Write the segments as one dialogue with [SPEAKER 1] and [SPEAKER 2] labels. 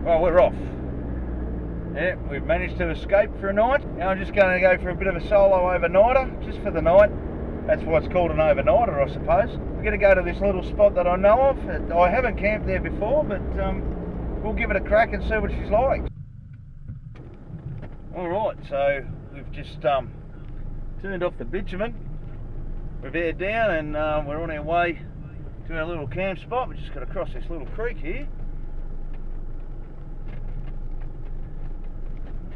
[SPEAKER 1] Well, we're off. Yeah, we've managed to escape for a night. Now I'm just going to go for a bit of a solo overnighter, just for the night. That's why it's called an overnighter, I suppose. We're going to go to this little spot that I know of. I haven't camped there before, but we'll give it a crack and see what she's like. Alright, so we've just turned off the bitumen. We've aired down and we're on our way to our little camp spot. We've just got to cross this little creek here.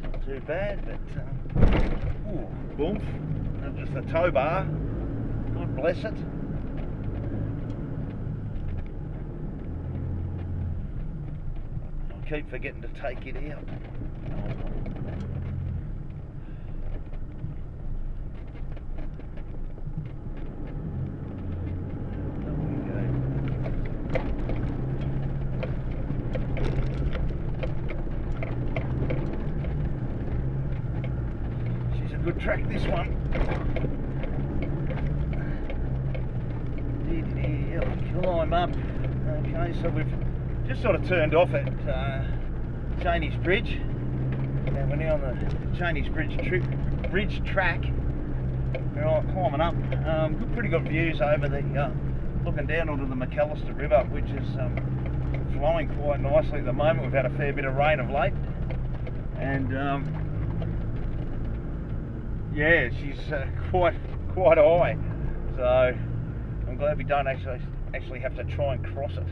[SPEAKER 1] Not too bad, but ooh, boom. That's just a tow bar. God bless it. I keep forgetting to take it out. Good track, this one. Climb up. Okay, so we've just sort of turned off at Cheney's Bridge, and we're now on the Cheney's Bridge track. We're all climbing up. Pretty good views over the looking down onto the Macalister River, which is flowing quite nicely at the moment. We've had a fair bit of rain of late, and yeah, she's quite high, so I'm glad we don't actually have to try and cross it.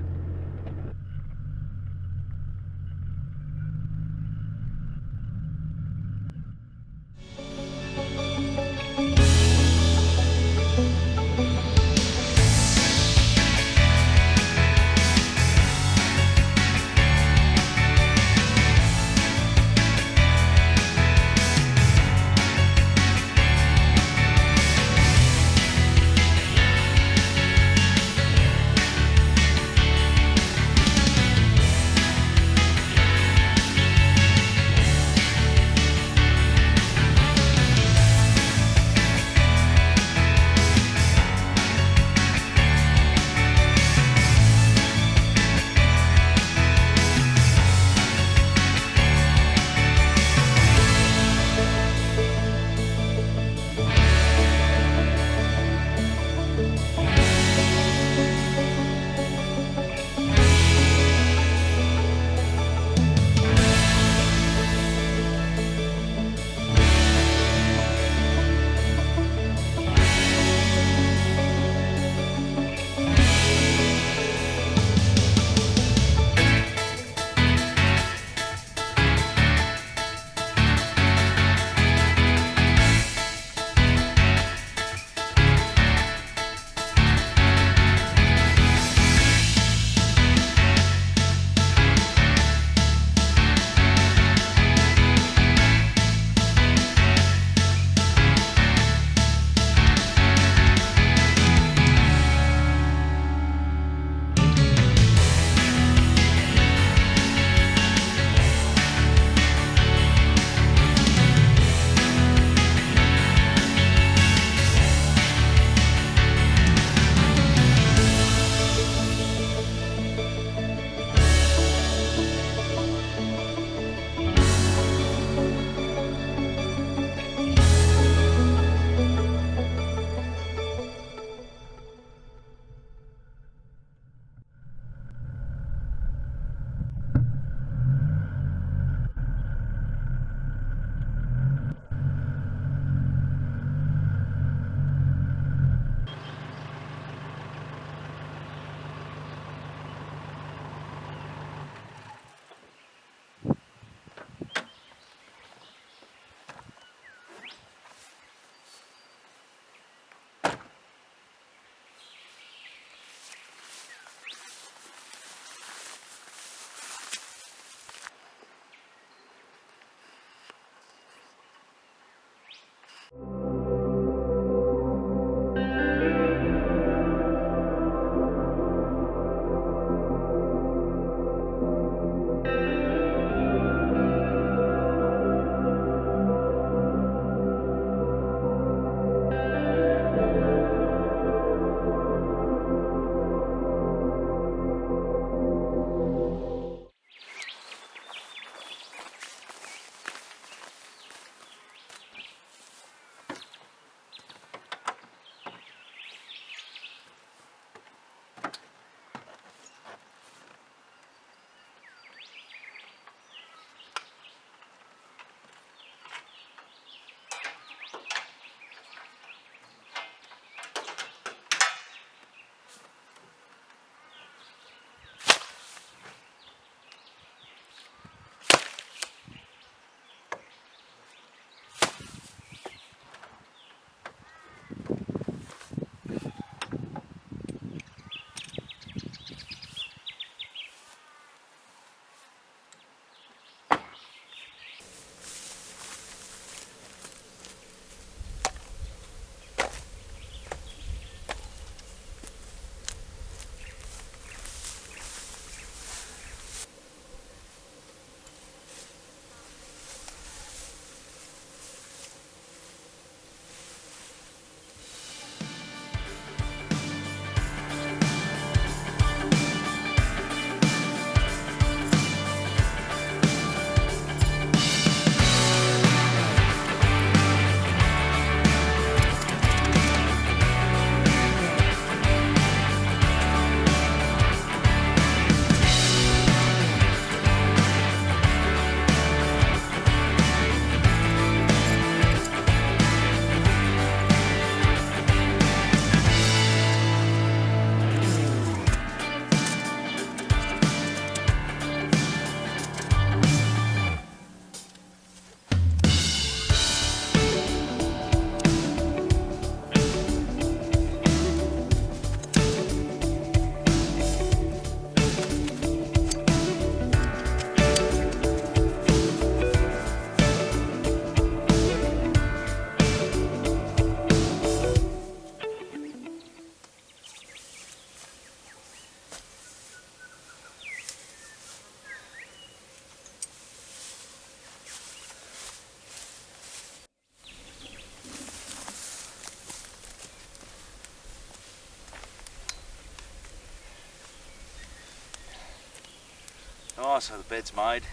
[SPEAKER 1] Oh, so the bed's made,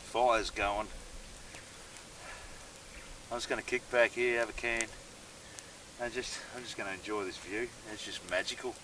[SPEAKER 1] fire's going. I'm just going to kick back here, have a can, and I'm just going to enjoy this view. It's just magical.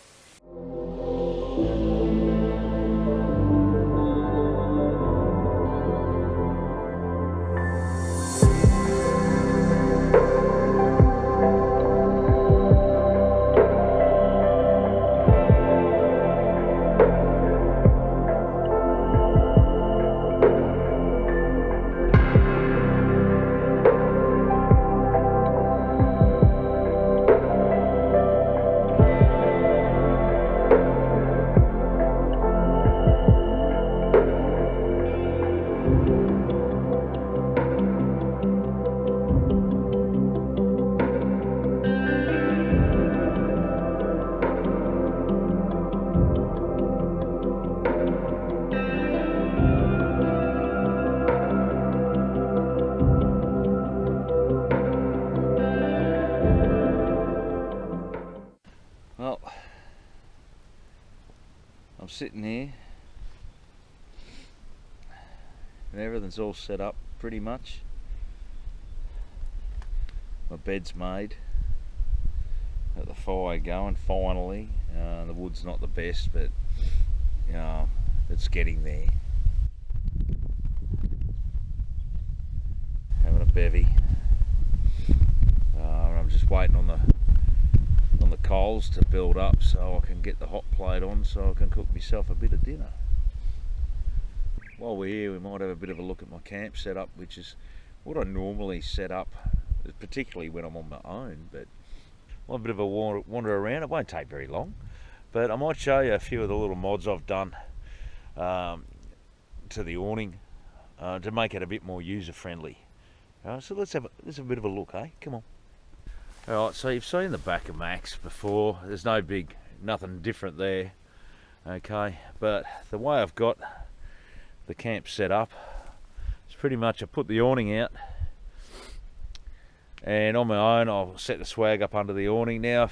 [SPEAKER 1] Well, I'm sitting here and everything's all set up pretty much. My bed's made, got the fire going finally. The wood's not the best, but you know, it's getting there. Having a bevy. I'm just waiting on the coals to build up so I can get the hot plate on so I can cook myself a bit of dinner. While we're here, we might have a bit of a look at my camp setup, which is what I normally set up, particularly when I'm on my own, but I'll have a bit of a wander around. It won't take very long, but I might show you a few of the little mods I've done to the awning to make it a bit more user friendly. So let's have a bit of a look, eh? Come on. Alright, so you've seen the back of Mac's before. There's nothing different there. Okay, but the way I've got the camp set up, it's pretty much I put the awning out, and on my own I'll set the swag up under the awning. Now,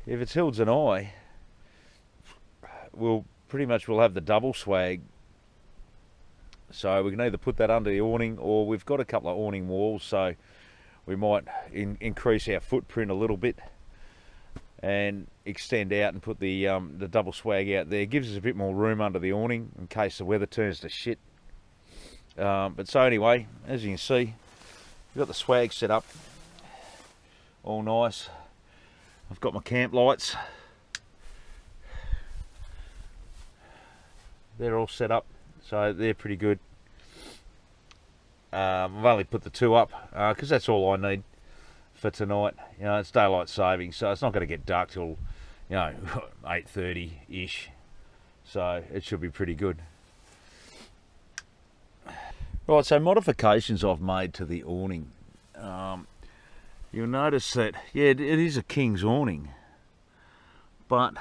[SPEAKER 1] if it's Hilds and I, we'll have the double swag, so we can either put that under the awning, or we've got a couple of awning walls, so we might increase our footprint a little bit and extend out and put the double swag out there. It gives us a bit more room under the awning in case the weather turns to shit. But so anyway, as you can see, we've got the swag set up all nice. I've got my camp lights. They're all set up, so they're pretty good. I've only put the two up because that's all I need for tonight. You know, it's daylight saving, so it's not going to get dark till, you know, 8:30 ish, so it should be pretty good. Right, so modifications I've made to the awning. You'll notice that, yeah, it is a King's awning, but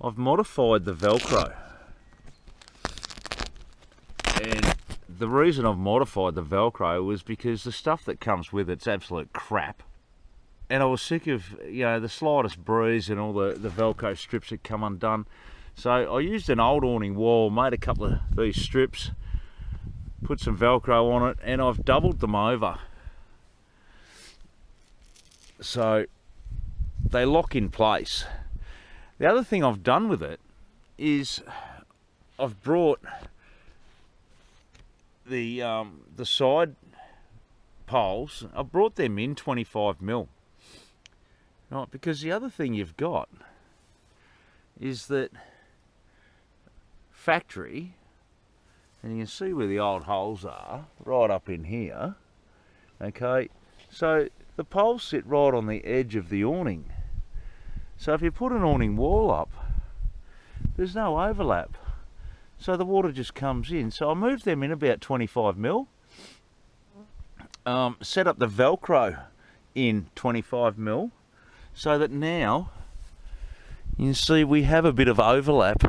[SPEAKER 1] I've modified the Velcro. And the reason I've modified the Velcro was because the stuff that comes with it's absolute crap. And I was sick of, you know, the slightest breeze and all the Velcro strips that come undone. So I used an old awning wall, made a couple of these strips, put some Velcro on it, and I've doubled them over. So they lock in place. The other thing I've done with it is I've brought the side poles, I've brought them in 25mm. Right, because the other thing you've got is that factory, and you can see where the old holes are, right up in here. Okay, so the poles sit right on the edge of the awning. So if you put an awning wall up, there's no overlap. So the water just comes in. So I moved them in about 25mm. Set up the Velcro in 25mm, so that now you can see we have a bit of overlap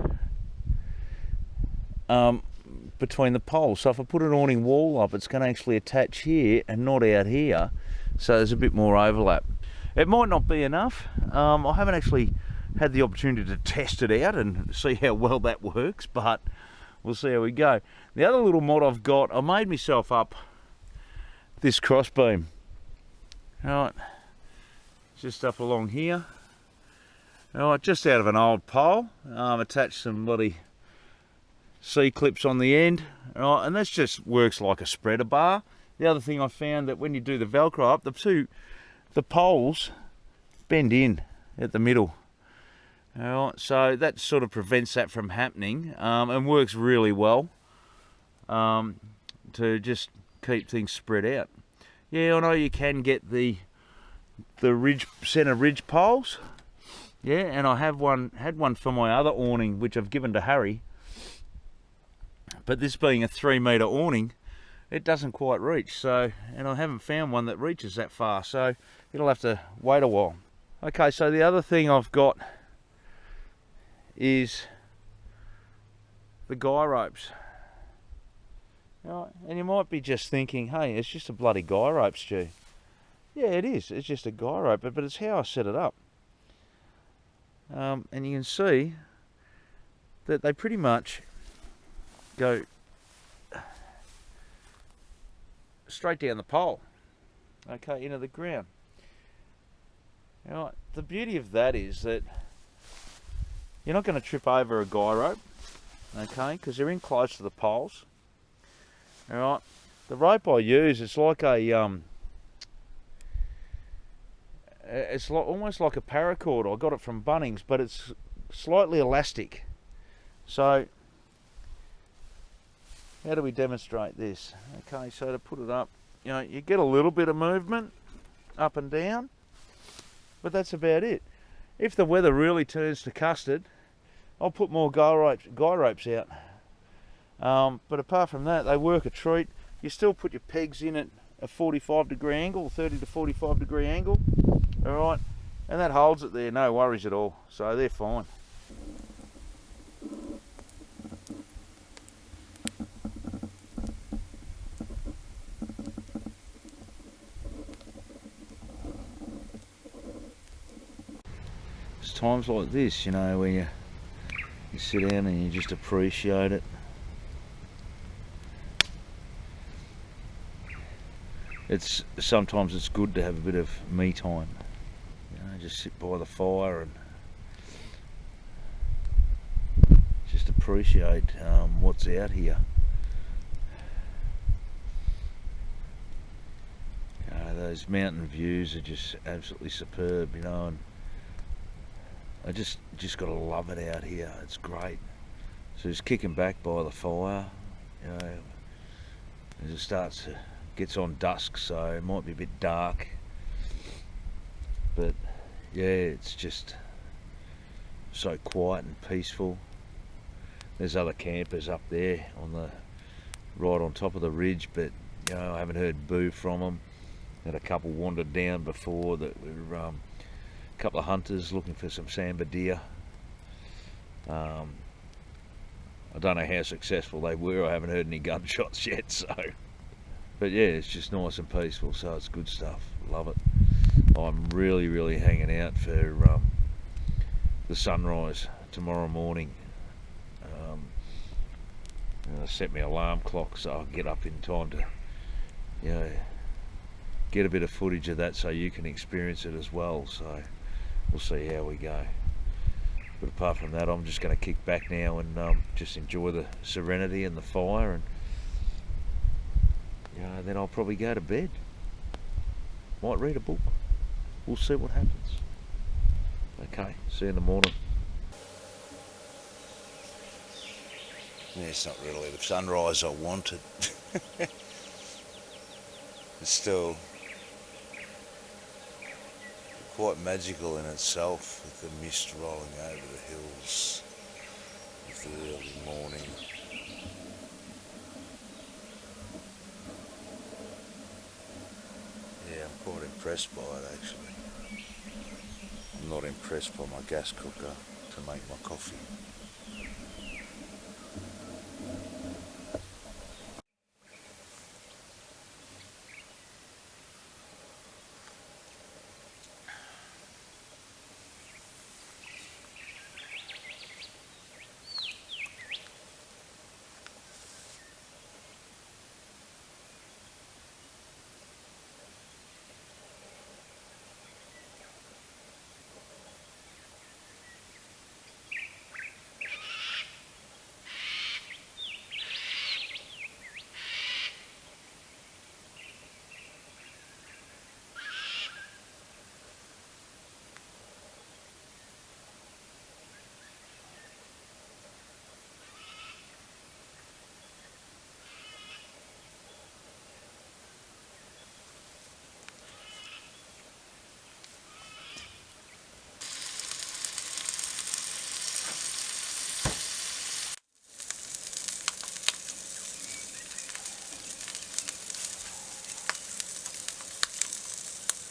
[SPEAKER 1] between the poles. So if I put an awning wall up, it's going to actually attach here and not out here. So there's a bit more overlap. It might not be enough. I haven't actually had the opportunity to test it out and see how well that works, but we'll see how we go. The other little mod I've got, I made myself up this crossbeam. Right, just up along here. Right, just out of an old pole. Attached some bloody C-clips on the end. Right, and this just works like a spreader bar. The other thing I found that when you do the Velcro up, the poles bend in at the middle. Alright, so that sort of prevents that from happening, and works really well to just keep things spread out. Yeah, I know you can get the centre ridge poles. Yeah, and I had one for my other awning, which I've given to Harry. But this being a 3-metre awning, it doesn't quite reach. So, and I haven't found one that reaches that far, so it'll have to wait a while. Okay, so the other thing I've got is the guy ropes. Right, and you might be just thinking, hey, it's just a bloody guy rope, Stu. Yeah, it is. It's just a guy rope, but it's how I set it up. And you can see that they pretty much go straight down the pole, okay, into the ground. Right, the beauty of that is that you're not going to trip over a guy rope, okay, because they're in close to the poles. All right, the rope I use, it's like a almost like a paracord. I got it from Bunnings, but it's slightly elastic. So how do we demonstrate this? Okay, so to put it up, you know, you get a little bit of movement up and down, but that's about it. If the weather really turns to custard, I'll put more guy ropes out. But apart from that, they work a treat. You still put your pegs in at a 45-degree angle, 30 to 45-degree angle. All right, and that holds it there, no worries at all. So they're fine. It's times like this, you know, where you sit down and you just appreciate it. Sometimes it's good to have a bit of me time. You know, just sit by the fire and just appreciate what's out here. Those mountain views are just absolutely superb, you know, and I just gotta love it out here. It's great. So just kicking back by the fire, you know, as it gets on dusk, so it might be a bit dark, but yeah, it's just so quiet and peaceful. There's other campers up there right on top of the ridge, but you know, I haven't heard boo from them. Had a couple wandered down before that were a couple of hunters looking for some sambar deer. I don't know how successful they were. I haven't heard any gunshots yet, so. But yeah, it's just nice and peaceful, so it's good stuff. Love it. I'm really hanging out for the sunrise tomorrow morning. I set my alarm clock so I'll get up in time to, you know, get a bit of footage of that so you can experience it as well. So we'll see how we go. But apart from that, I'm just going to kick back now and just enjoy the serenity and the fire, and you know, then I'll probably go to bed. Might read a book. We'll see what happens. Okay, see you in the morning. Yeah, it's not really the sunrise I wanted. It's still quite magical in itself, with the mist rolling over the hills with the early morning. Yeah, I'm quite impressed by it actually. I'm not impressed by my gas cooker to make my coffee.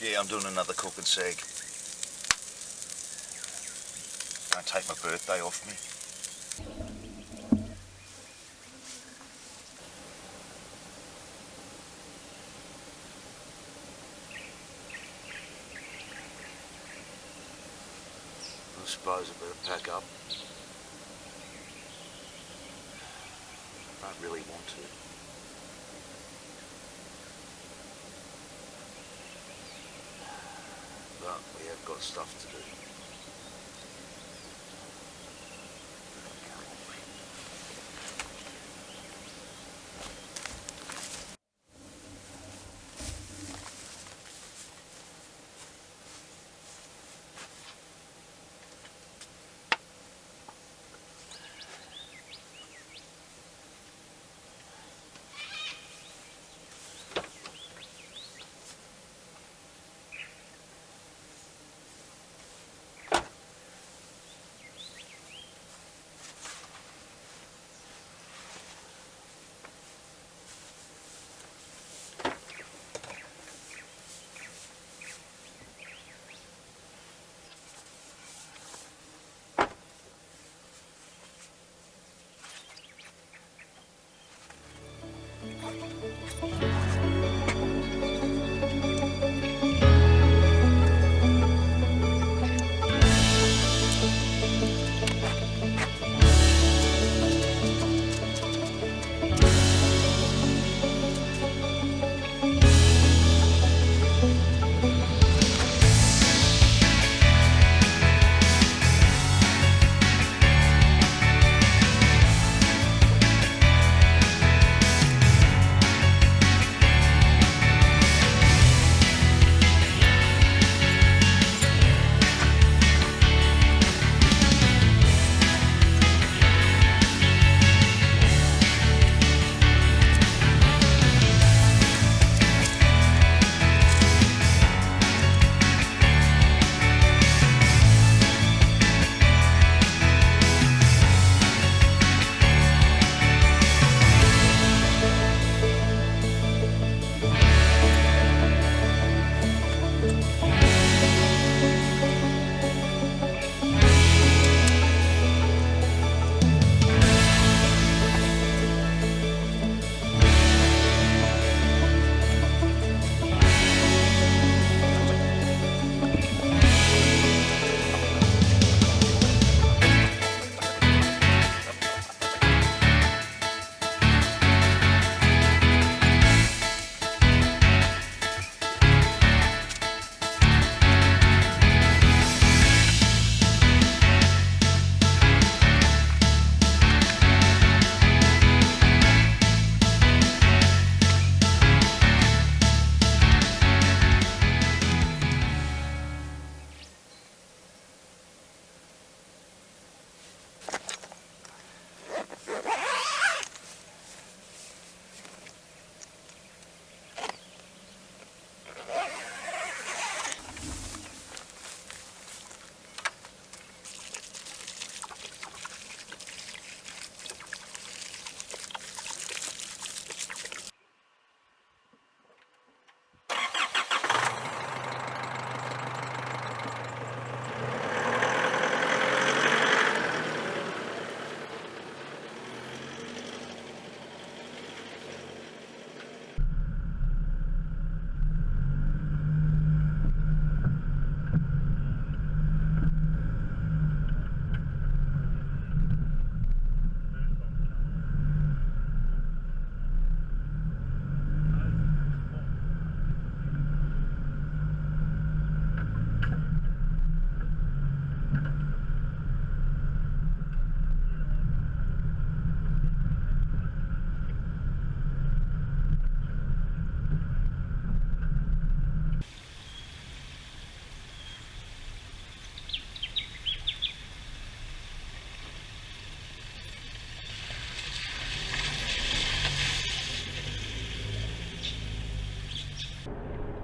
[SPEAKER 1] Yeah, I'm doing another cook and sag. Don't take my birthday off me. I suppose I better pack up. I don't really want to. But we have got stuff to do.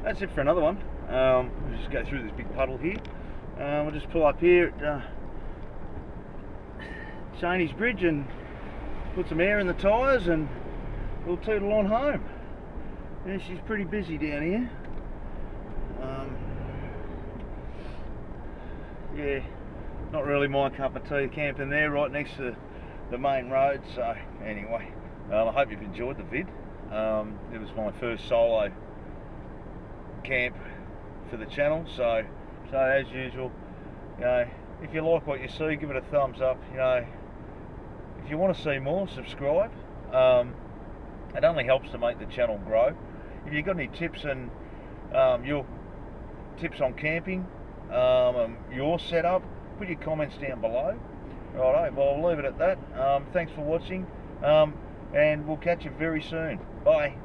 [SPEAKER 2] That's it for another one. We'll just go through this big puddle here. We'll just pull up here at Cheney's Bridge and put some air in the tyres and we'll tootle on home. Yeah, she's pretty busy down here.
[SPEAKER 1] yeah, not really my cup of tea camping there right next to the main road. So anyway, I hope you've enjoyed the vid. It was my first solo camp for the channel, so as usual, you know, if you like what you see, give it a thumbs up. You know, if you want to see more, subscribe. It only helps to make the channel grow. If you've got any tips and your tips on camping, your setup, put your comments down below. Righto, well, I'll leave it at that. Thanks for watching, and we'll catch you very soon. Bye.